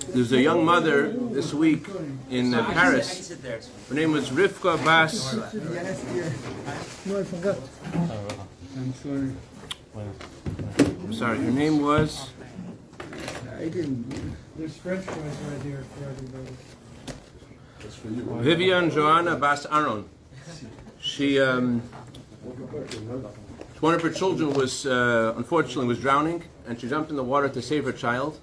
There's a young mother this week in Paris. Her name was Rivka Bas. No, I forgot. I'm sorry. I'm sorry. Her name was. I didn't. There's French fries right here for everybody. Vivian Joanna Bas Aron. She, one of her children was unfortunately was drowning, and she jumped in the water to save her child.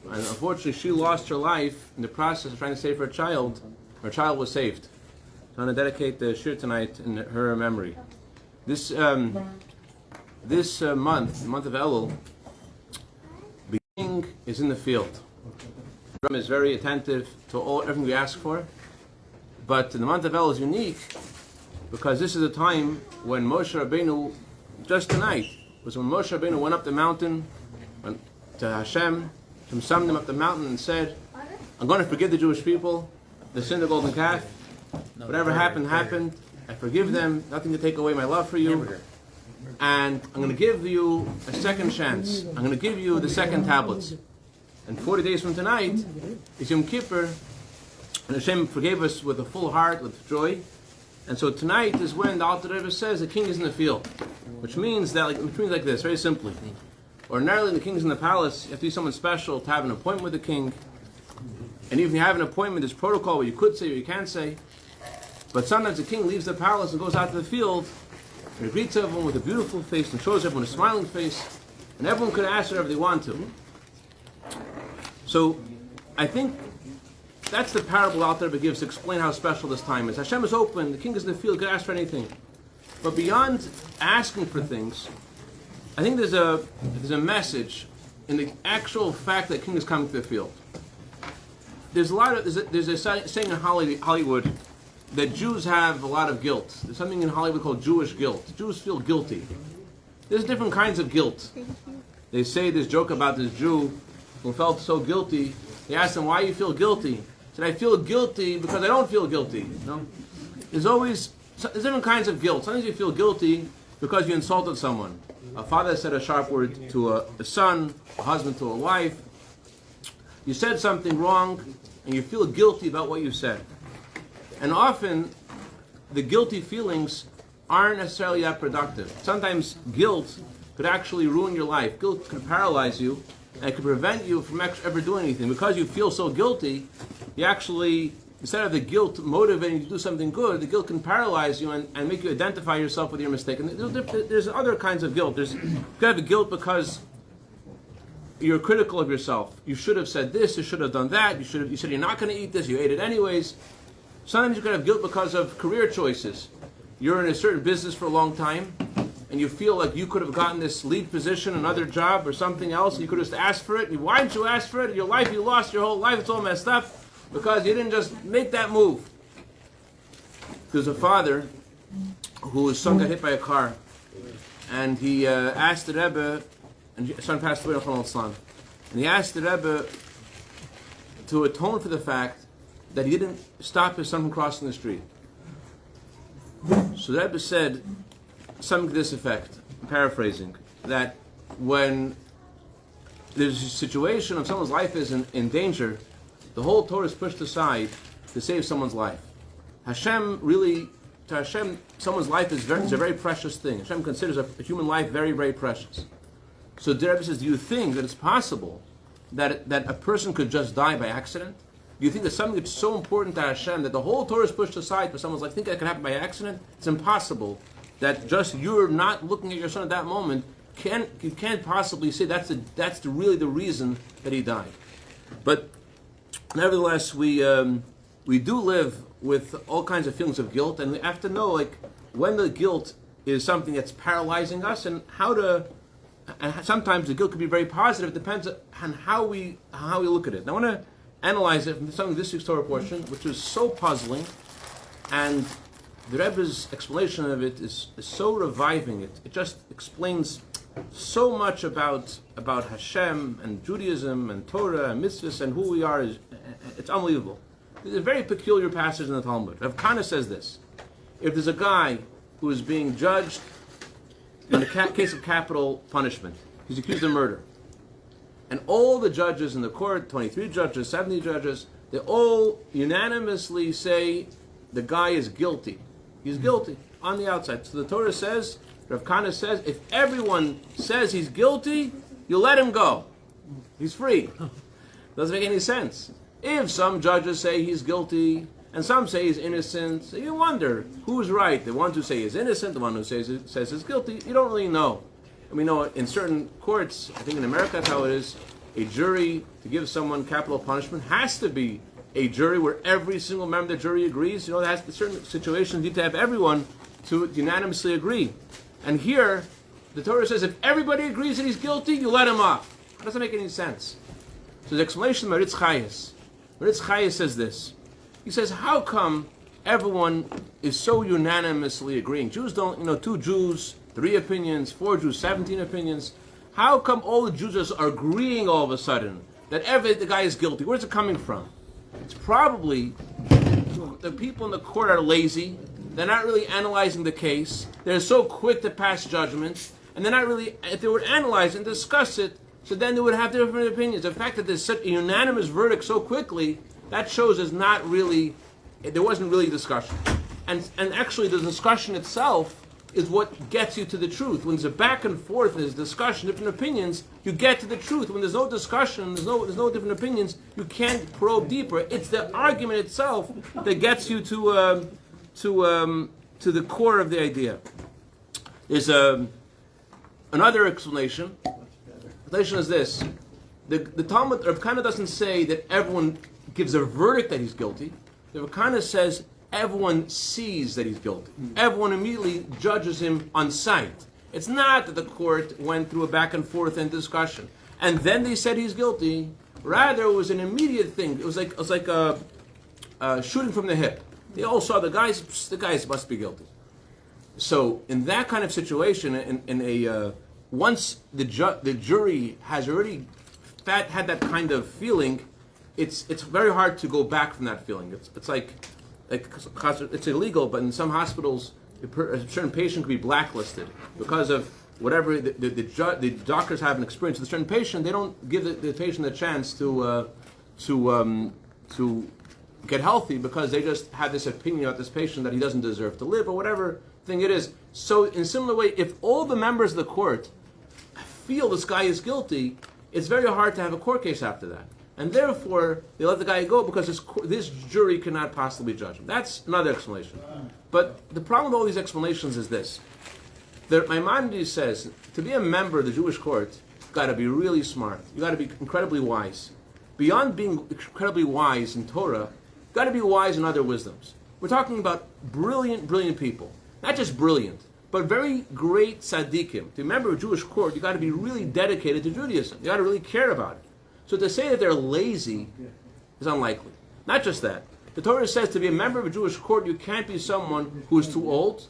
And unfortunately, she lost her life in the process of trying to save her child. Her child was saved. So I'm going to dedicate the shir tonight in her memory. This month, the month of Elul, the king is in the field. The Ram is very attentive to everything we ask for. But the month of Elul is unique because this is a time when Moshe Rabbeinu, just tonight, was when Moshe Rabbeinu went up the mountain, went to Hashem, summoned him up the mountain and said, I'm going to forgive the Jewish people, the sin of the golden calf. Whatever happened, happened. I forgive them, nothing to take away my love for you. And I'm going to give you a second chance. I'm going to give you the second tablets. And 40 days from tonight is Yom Kippur, and Hashem forgave us with a full heart, with joy. And so tonight is when the Alter Rebbe says the king is in the field, which means like this, very simply. Ordinarily, the king's in the palace. You have to be someone special to have an appointment with the king. And even if you have an appointment, there's protocol what you could say or you can't say. But sometimes the king leaves the palace and goes out to the field and greets everyone with a beautiful face and shows everyone a smiling face, and everyone could ask whatever they want to. So I think that's the parable Alter Rebbe gives to explain how special this time is. Hashem is open, the king is in the field, you could ask for anything. But beyond asking for things, I think there's a message in the actual fact that the king is coming to the field. There's a saying in Hollywood that Jews have a lot of guilt. There's something in Hollywood called Jewish guilt. Jews feel guilty. There's different kinds of guilt. They say this joke about this Jew who felt so guilty. They asked him, why do you feel guilty? He said, I feel guilty because I don't feel guilty. You know? There's different kinds of guilt. Sometimes you feel guilty because you insulted someone. A father said a sharp word to a son, a husband to a wife. You said something wrong, and you feel guilty about what you said. And often, the guilty feelings aren't necessarily that productive. Sometimes guilt could actually ruin your life. Guilt could paralyze you, and it could prevent you from ever doing anything. Because you feel so guilty, you actually, instead of the guilt motivating you to do something good, the guilt can paralyze you and make you identify yourself with your mistake. And there's other kinds of guilt. You could have a guilt because you're critical of yourself. You should have said this, you should have done that, you said you're not going to eat this, you ate it anyways. Sometimes you could have guilt because of career choices. You're in a certain business for a long time, and you feel like you could have gotten this lead position, another job, or something else. You could have just asked for it. Why didn't you ask for it? Your life, you lost your whole life, it's all messed up, because you didn't just make that move. There's a father whose son got hit by a car, and he asked the Rebbe, and his son passed away on Islam, and he asked the Rebbe to atone for the fact that he didn't stop his son from crossing the street. So the Rebbe said something to this effect, I'm paraphrasing, that when there's a situation of someone's life is in danger, the whole Torah is pushed aside to save someone's life. To Hashem, someone's life is a very precious thing. Hashem considers a human life very, very precious. So the Rebbe says, do you think that it's possible that a person could just die by accident? Do you think that something that's so important to Hashem that the whole Torah is pushed aside for someone's life? Think that could happen by accident? It's impossible that just you're not looking at your son at that moment. You can't possibly say that's really the reason that he died. But nevertheless, we do live with all kinds of feelings of guilt, and we have to know when the guilt is something that's paralyzing us, and how to. And sometimes the guilt could be very positive. It depends on how we look at it. Now, I want to analyze it from some of this week's Torah portion, which is so puzzling, and the Rebbe's explanation of it is so reviving. It just explains so much about Hashem and Judaism and Torah and mitzvahs and who we are. It's unbelievable. There's a very peculiar passage in the Talmud. Rav Kana says this: if there's a guy who is being judged in a case of capital punishment, he's accused of murder, and all the judges in the court, 23 judges, 70 judges, they all unanimously say the guy is guilty. He's guilty on the outside. So the Torah says, Rav Kana says, if everyone says he's guilty, you let him go. He's free. Doesn't make any sense. If some judges say he's guilty and some say he's innocent, so you wonder who's right. The one who say he's innocent, the one who says he's guilty. You don't really know. And we know in certain courts, I think in America that's how it is, a jury to give someone capital punishment has to be a jury where every single member of the jury agrees. You know, that's certain situations you need to have everyone to unanimously agree. And here, the Torah says if everybody agrees that he's guilty, you let him off. It doesn't make any sense. So the explanation of Maritz Chayes. Maritz Chayes says this. He says, how come everyone is so unanimously agreeing? Jews don't, 2 Jews, 3 opinions, 4 Jews, 17 opinions. How come all the Jews are agreeing all of a sudden that the guy is guilty? Where's it coming from? It's probably the people in the court are lazy. They're not really analyzing the case. They're so quick to pass judgment. And they're not really, if they would analyze and discuss it, so then they would have different opinions. The fact that there's such a unanimous verdict so quickly, that shows there wasn't really discussion. And actually the discussion itself is what gets you to the truth. When there's a back and forth, there's discussion, different opinions, you get to the truth. When there's no discussion, there's no different opinions, you can't probe deeper. It's the argument itself that gets you to the core of the idea. There's another explanation. The explanation is this. The Talmud, Rav Kana doesn't say that everyone gives a verdict that he's guilty. Rav Kana says everyone sees that he's guilty. Everyone immediately judges him on sight. It's not that the court went through a back and forth and discussion, and then they said he's guilty. Rather, it was an immediate thing. It was like a shooting from the hip. They all saw the guys must be guilty. So in that kind of situation, once the jury has already had that kind of feeling, it's very hard to go back from that feeling. It's like it's illegal, but in some hospitals, a certain patient could be blacklisted because of whatever the doctors have an experience with a certain patient. They don't give the patient a chance to get healthy because they just have this opinion about this patient that he doesn't deserve to live or whatever thing it is. So in a similar way, if all the members of the court feel this guy is guilty, it's very hard to have a court case after that. And therefore, they let the guy go because this jury cannot possibly judge him. That's another explanation. But the problem with all these explanations is this. Maimonides says, to be a member of the Jewish court, you've got to be really smart. You've got to be incredibly wise. Beyond being incredibly wise in Torah, you've got to be wise in other wisdoms. We're talking about brilliant people. Not just brilliant, but very great tzaddikim. To be a member of a Jewish court, you've got to be really dedicated to Judaism. You've got to really care about it. So to say that they're lazy is unlikely. Not just that. The Torah says to be a member of a Jewish court, you can't be someone who is too old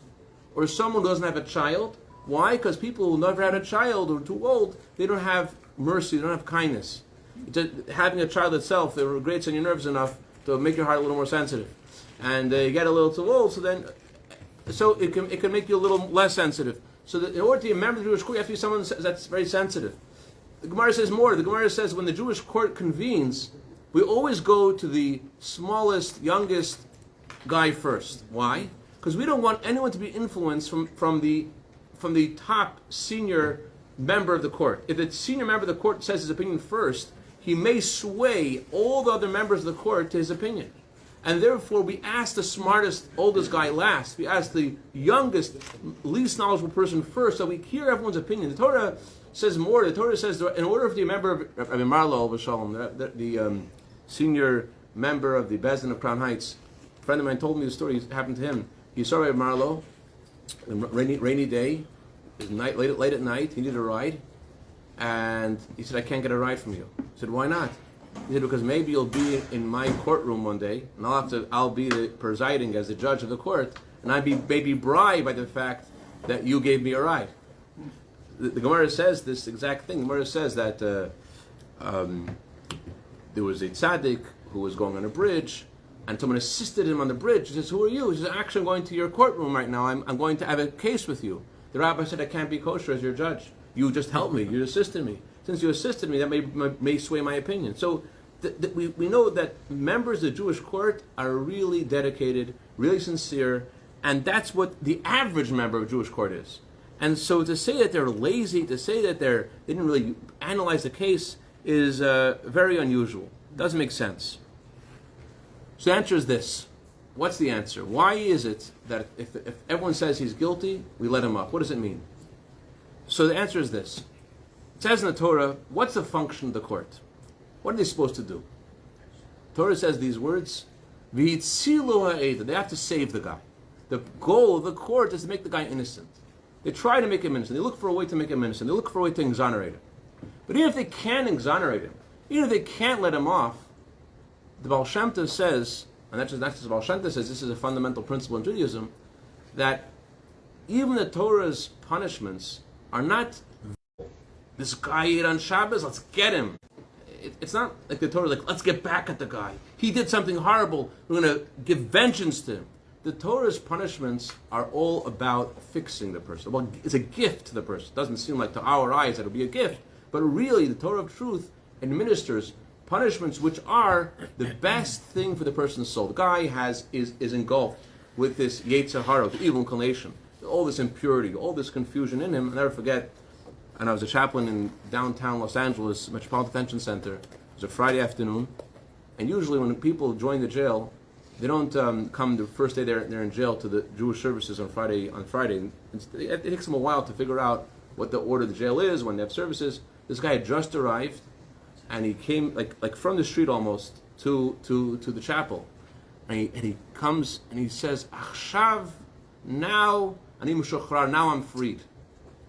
or someone who doesn't have a child. Why? Because people who never had a child or are too old, they don't have mercy, they don't have kindness. Having a child itself, it grates on your nerves enough to make your heart a little more sensitive. And you get a little too old, so it can make you a little less sensitive. So that in order to be a member of the Jewish court, you have to be someone that's very sensitive. The Gemara says more. The Gemara says when the Jewish court convenes, we always go to the smallest, youngest guy first. Why? Because we don't want anyone to be influenced from the top senior member of the court. If the senior member of the court says his opinion first, he may sway all the other members of the court to his opinion. And therefore, we ask the smartest, oldest guy last. We ask the youngest, least knowledgeable person first, so we hear everyone's opinion. The Torah says more. The Torah says, in order to be a member of Rabbi Moshe Levin, the senior member of the Bezdin of Crown Heights, a friend of mine told me the story happened to him. He saw Rabbi Marlowe, a rainy day, it was late at night, he needed a ride, and he said, I can't get a ride from you. I said, why not? He said, because maybe you'll be in my courtroom one day, and I'll be the presiding as the judge of the court, and I'd be maybe bribed by the fact that you gave me a ride. The Gemara says this exact thing. The Gemara says that there was a tzaddik who was going on a bridge, and someone assisted him on the bridge. He says, who are you? He says, actually, I'm going to your courtroom right now. I'm going to have a case with you. The rabbi said, I can't be kosher as your judge. You just helped me. You assisted me. since you assisted me, that may sway my opinion. So we know that members of the Jewish court are really dedicated, really sincere, and that's what the average member of a Jewish court is. And so to say that they're lazy, to say that they didn't really analyze the case is very unusual. Doesn't make sense. So the answer is this. What's the answer? Why is it that if everyone says he's guilty, we let him up? What does it mean? So the answer is this. It says in the Torah, what's the function of the court? What are they supposed to do? The Torah says these words, V'yitzilu ha'eda. They have to save the guy. The goal of the court is to make the guy innocent. They try to make him innocent. They look for a way to make him innocent. They look for a way to exonerate him. But even if they can't exonerate him, even if they can't let him off, the Baal Shem Tov says, and that's just the Baal Shem Tov says, this is a fundamental principle in Judaism, that even the Torah's punishments are not, this guy ate on Shabbos, let's get him. It's not like the Torah, like, let's get back at the guy. He did something horrible, we're going to give vengeance to him. The Torah's punishments are all about fixing the person. Well, it's a gift to the person. It doesn't seem like to our eyes that it would be a gift, but really the Torah of truth administers punishments which are the best thing for the person's soul. The guy is engulfed with this Yetzer Hara, the evil inclination, all this impurity, all this confusion in him. I'll never forget, and I was a chaplain in downtown Los Angeles Metropolitan Detention Center. It was a Friday afternoon, and usually when people join the jail, they don't come the first day they're in jail to the Jewish services on Friday. It takes them a while to figure out what the order of the jail is, when they have services. This guy had just arrived, and he came like from the street almost to the chapel, and he comes and he says, "Achshav, now ani mushochrar, now I'm freed."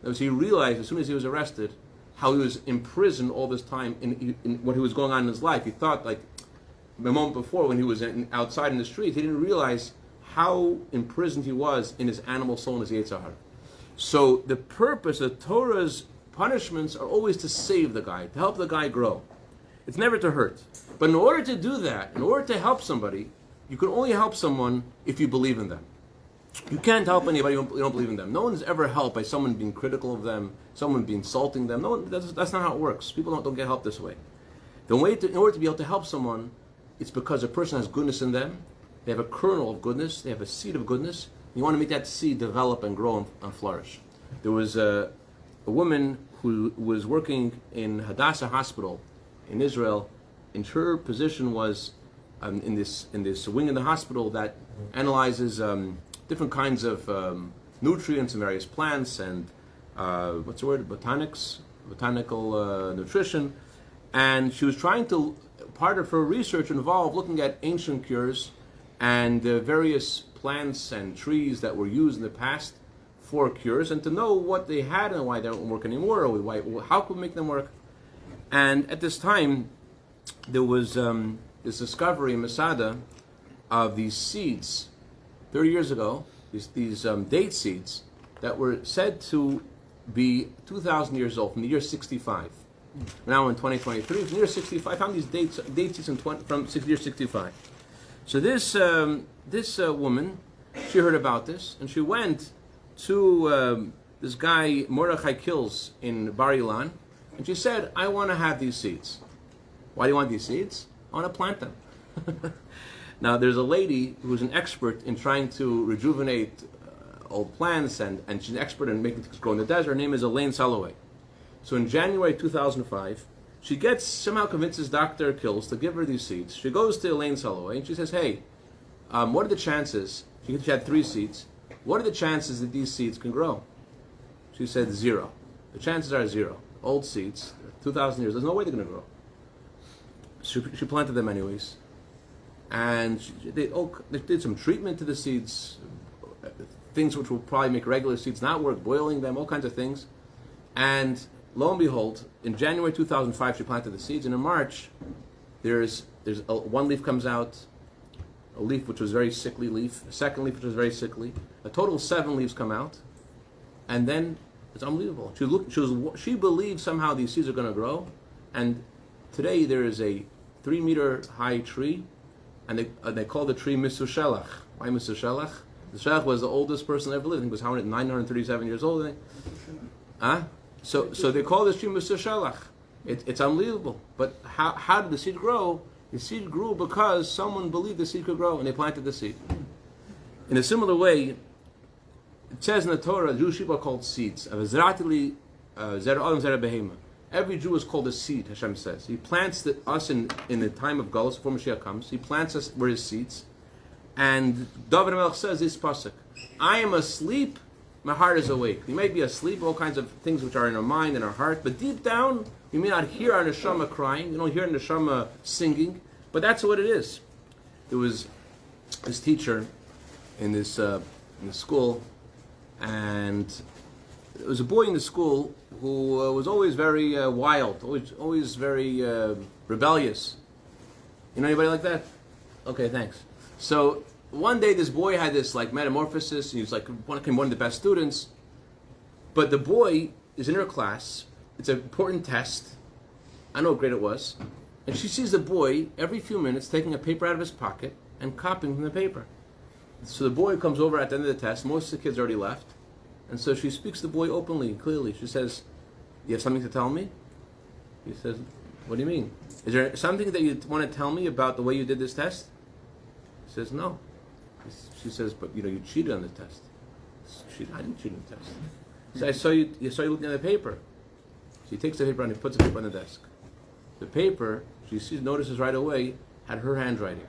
That was, he realized as soon as he was arrested how he was imprisoned all this time in what he was going on in his life. He thought, like the moment before when he was outside in the street, he didn't realize how imprisoned he was in his animal soul and his Yetzer Hara. So the purpose of Torah's punishments are always to save the guy, to help the guy grow. It's never to hurt. But in order to do that, in order to help somebody, you can only help someone if you believe in them. You can't help anybody who you don't believe in them. No one's ever helped by someone being critical of them, someone being insulting them. No one, that's not how it works. People don't get help this way. In order to be able to help someone, it's because a person has goodness in them. They have a kernel of goodness. They have a seed of goodness. You want to make that seed develop and grow and flourish. There was a woman who was working in Hadassah Hospital in Israel, and her position was in this wing in the hospital that analyzes different kinds of nutrients in various plants and botanical nutrition. And she was trying to, part of her research involved looking at ancient cures and various plants and trees that were used in the past for cures, and to know what they had and why they don't work anymore, or how could we make them work. And at this time, there was this discovery in Masada of these seeds 30 years ago, these date seeds that were said to be 2,000 years old, from the year 65. Now in 2023, from the year 65, I found these date seeds from the year 65. So this woman, she heard about this, and she went to this guy Mordechai Kills in Bar Ilan, and she said, "I want to have these seeds." Why do you want these seeds? I want to plant them. Now there's a lady who's an expert in trying to rejuvenate old plants, and she's an expert in making things grow in the desert. Her name is Elaine Soloway. So in January 2005, she somehow convinces Dr. Kills to give her these seeds. She goes to Elaine Soloway and she says, "Hey, what are the chances?" She had 3 seeds. "What are the chances that these seeds can grow?" She said 0. The chances are 0. Old seeds, 2,000 years, there's no way they're going to grow. She planted them anyways. And they did some treatment to the seeds, things which will probably make regular seeds not work, boiling them, all kinds of things. And lo and behold, in January 2005, she planted the seeds, and in March, there's one leaf comes out, a leaf which was a very sickly leaf, a second leaf which was very sickly, a total of 7 leaves come out, and then it's unbelievable. She believed somehow these seeds are going to grow, and today there is a 3-meter high tree, and they call the tree Mr. Shelach. Why Mr. Shelach? The Shelach was the oldest person ever lived. I think it was 937 years old. So they call this tree Mr. Shelach. It's unbelievable. But how did the seed grow? The seed grew because someone believed the seed could grow, and they planted the seed. In a similar way, it says in the Torah, Jewish people are called seeds. Every Jew is called a seed, Hashem says. He plants us in the time of Galus, before Mashiach comes. He plants us, we're his seeds. And David HaMelech says this pasuk, I am asleep, my heart is awake. We may be asleep, all kinds of things which are in our mind and our heart, but deep down, you may not hear our neshama crying, you don't hear our neshama singing, but that's what it is. There was this teacher in this school, and there was a boy in the school who was always very wild, always very rebellious. You know anybody like that? Okay, thanks. So one day this boy had this like metamorphosis, and he was like one of the best students. But the boy is in her class. It's an important test. I know what grade it was. And she sees the boy every few minutes taking a paper out of his pocket and copying from the paper. So the boy comes over at the end of the test. Most of the kids already left. And so she speaks to the boy openly and clearly. She says, you have something to tell me? He says, what do you mean? Is there something that you want to tell me about the way you did this test? He says, no. She says, but you cheated on the test. I didn't cheat on the test. He says, I saw you looking at the paper. So he takes the paper and he puts the paper on the desk. The paper, she notices right away, had her handwriting.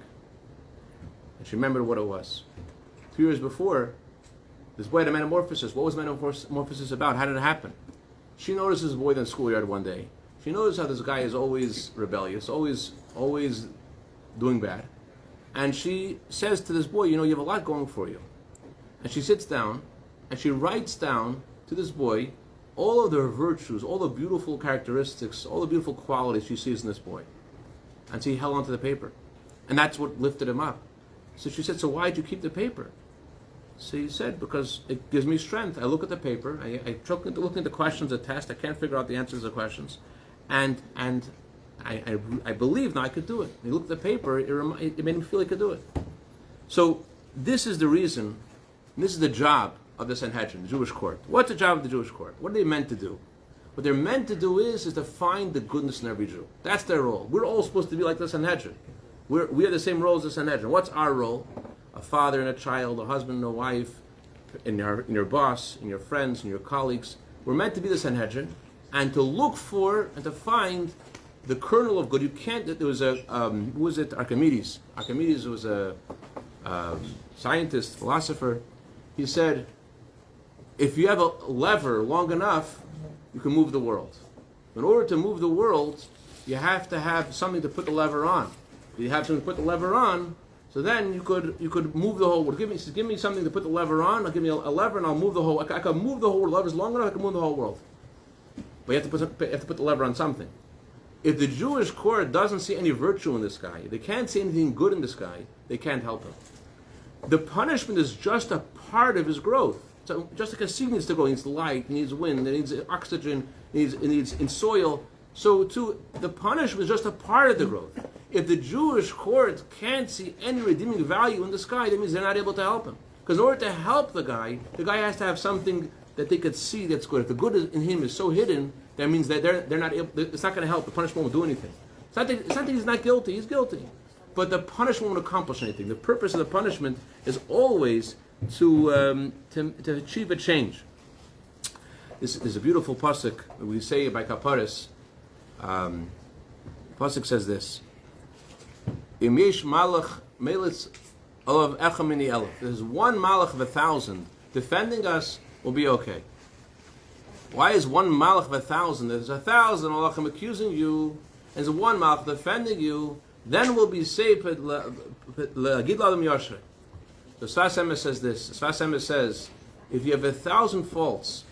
And she remembered what it was. 2 years before, this boy had a metamorphosis. What was metamorphosis about? How did it happen? She notices this boy in the schoolyard one day. She noticed how this guy is always rebellious, always doing bad. And she says to this boy, you have a lot going for you. And she sits down, and she writes down to this boy all of the virtues, all the beautiful characteristics, all the beautiful qualities she sees in this boy. And so he held onto the paper. And that's what lifted him up. So she said, so why did you keep the paper? So he said, because it gives me strength. I look at the paper, I look at the questions, the test, I can't figure out the answers to the questions. And I believe now I could do it. He looked at the paper, it made him feel he could do it. So this is the reason, this is the job of the Sanhedrin, the Jewish court. What's the job of the Jewish court? What are they meant to do? What they're meant to do is to find the goodness in every Jew. That's their role. We're all supposed to be like the Sanhedrin. We have the same role as the Sanhedrin. What's our role? A father and a child, a husband and a wife, in your boss, in your friends, in your colleagues. We're meant to be the Sanhedrin and to look for and to find the kernel of good. You can't. There was who was it? Archimedes. Archimedes was a scientist, philosopher. He said, if you have a lever long enough, you can move the world. In order to move the world, you have to have something to put the lever on. If you have something to put the lever on, so then you could move the whole world. Give me something to put the lever on. I'll give me a lever and I'll move the whole. I can move the whole world. Lever's long enough. I can move the whole world. But you have to put the lever on something. If the Jewish court doesn't see any virtue in this guy, they can't see anything good in this guy, they can't help him. The punishment is just a part of his growth. So just like a seed needs to grow, it needs light, it needs wind, it needs oxygen, it needs in soil. So too, the punishment is just a part of the growth. If the Jewish court can't see any redeeming value in this guy, that means they're not able to help him. Because in order to help the guy has to have something that they could see that's good. If the good in him is so hidden, that means that they're not able. It's not going to help. The punishment won't do anything. It's not that he's not guilty. He's guilty, but the punishment won't accomplish anything. The purpose of the punishment is always to achieve a change. This is a beautiful pasuk we say by Kaparis. Pasuk says this: Im yesh malach melitz olav echa mini elef. There's one malach of 1,000 defending us. Will be okay. Why is one malach of 1,000? There's 1,000 malachim accusing you, and there's one malach defending you. Then we'll be safe. The Sfas Emes says this. Sfas Emes says, if you have 1,000 faults,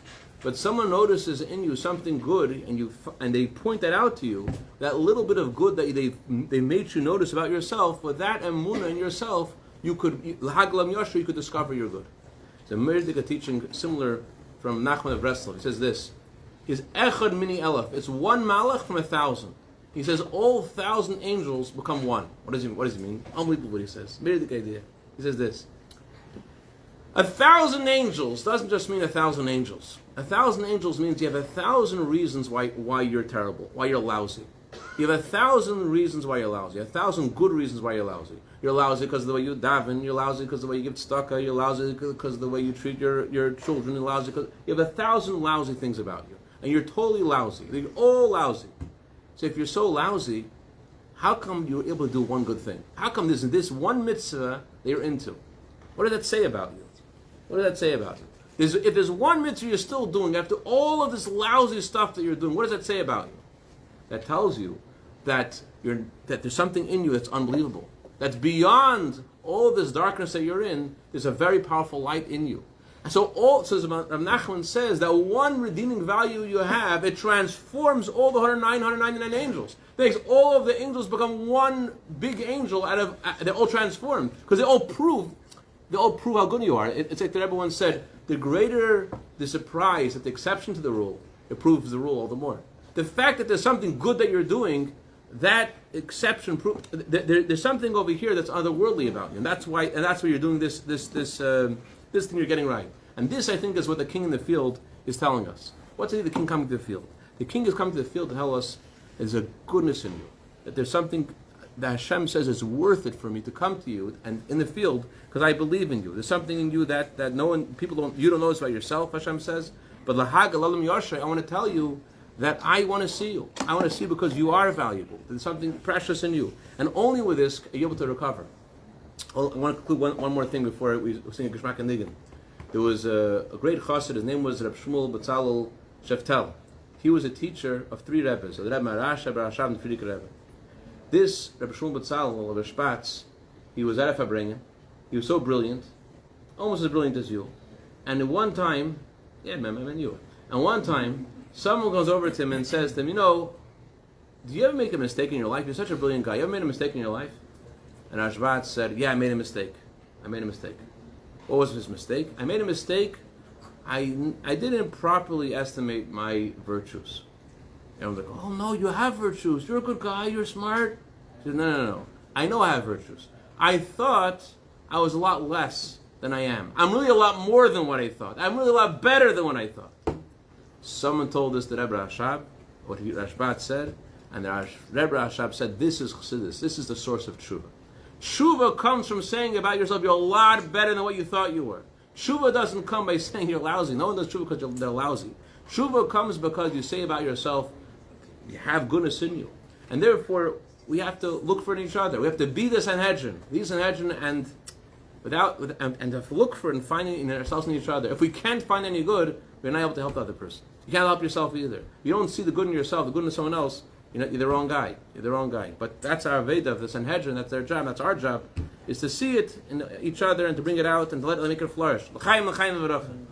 but someone notices in you something good, and they point that out to you, that little bit of good that they made you notice about yourself, with that emunah in yourself, you could discover your good. The Merdiga teaching similar from Nachman of Breslov. He says this: "He's echad mini elef. It's one malach from 1,000." He says all 1,000 angels become one. What does he mean? Unbelievable what he says. Merdiga idea. He says this: 1,000 angels doesn't just mean 1,000 angels. 1,000 angels means you have 1,000 reasons why you're terrible, why you're lousy. You have 1,000 reasons why you're lousy. 1,000 good reasons why you're lousy. You're lousy because of the way you daven. You're lousy because of the way you give tzedakah. You're lousy because of the way you treat your children. You're lousy because you have 1,000 lousy things about you, and you're totally lousy. You're all lousy. So if you're so lousy, how come you're able to do one good thing? How come there's this one mitzvah that you're into? What does that say about you? What does that say about you? If there's one mitzvah you're still doing after all of this lousy stuff that you're doing, what does that say about you? That tells you that there's something in you that's unbelievable. That's beyond all this darkness that you're in. There's a very powerful light in you. And so Rav Nachman says that one redeeming value you have, it transforms all the 199 angels. It makes all of the angels become one big angel they're all transformed. Because they all prove how good you are. It's like the Rebbe once said, the greater the surprise at the exception to the rule, it proves the rule all the more. The fact that there's something good that you're doing, that exception proves there's something over here that's otherworldly about you, and that's why you're doing this thing you're getting right. And this, I think, is what the king in the field is telling us. What's the king coming to the field? The king is coming to the field to tell us there's a goodness in you, that there's something that Hashem says is worth it for me to come to you and in the field because I believe in you. There's something in you that you don't know this about yourself. Hashem says, but lahag alalim yashay, I want to tell you that I want to see you. I want to see you because you are valuable. There's something precious in you, and only with this are you able to recover. I want to conclude one more thing before we sing Geshmak and Nigan. There was a great chassid. His name was Rabbi Moshe Levin. He was a teacher of 3 Rebbes, the Rebbe Marash, Rebbe Rashab, and the Friedrich Rebbe. This Rabbi Moshe Bezalel, Rebbe Spatz, he was at a farbrengen. He was so brilliant, almost as brilliant as you. And at one time, someone goes over to him and says to him, do you ever make a mistake in your life? You're such a brilliant guy. You ever made a mistake in your life? And Ashvat said, yeah, I made a mistake. What was his mistake? I made a mistake. I didn't properly estimate my virtues. And I was like, oh no, you have virtues. You're a good guy. You're smart. He said, no. I know I have virtues. I thought I was a lot less than I am. I'm really a lot more than what I thought. I'm really a lot better than what I thought. Someone told this to Rebbe Rashab, what Rashbat said, and the Rebbe Rashab said, this is chassidus. This is the source of tshuva. Tshuva comes from saying about yourself, you're a lot better than what you thought you were. Tshuva doesn't come by saying you're lousy. No one does tshuva because they're lousy. Tshuva comes because you say about yourself, you have goodness in you. And therefore, we have to look for each other. We have to be the Sanhedrin, and to look for and find it in ourselves and each other. If we can't find any good, we're not able to help the other person. You can't help yourself either. You don't see the good in yourself, the good in someone else, you're the wrong guy. You're the wrong guy. But that's our Veda of the Sanhedrin, that's their job, that's our job, is to see it in each other and to bring it out and to let it make it flourish. L'chaim, l'chaim, l'chaim.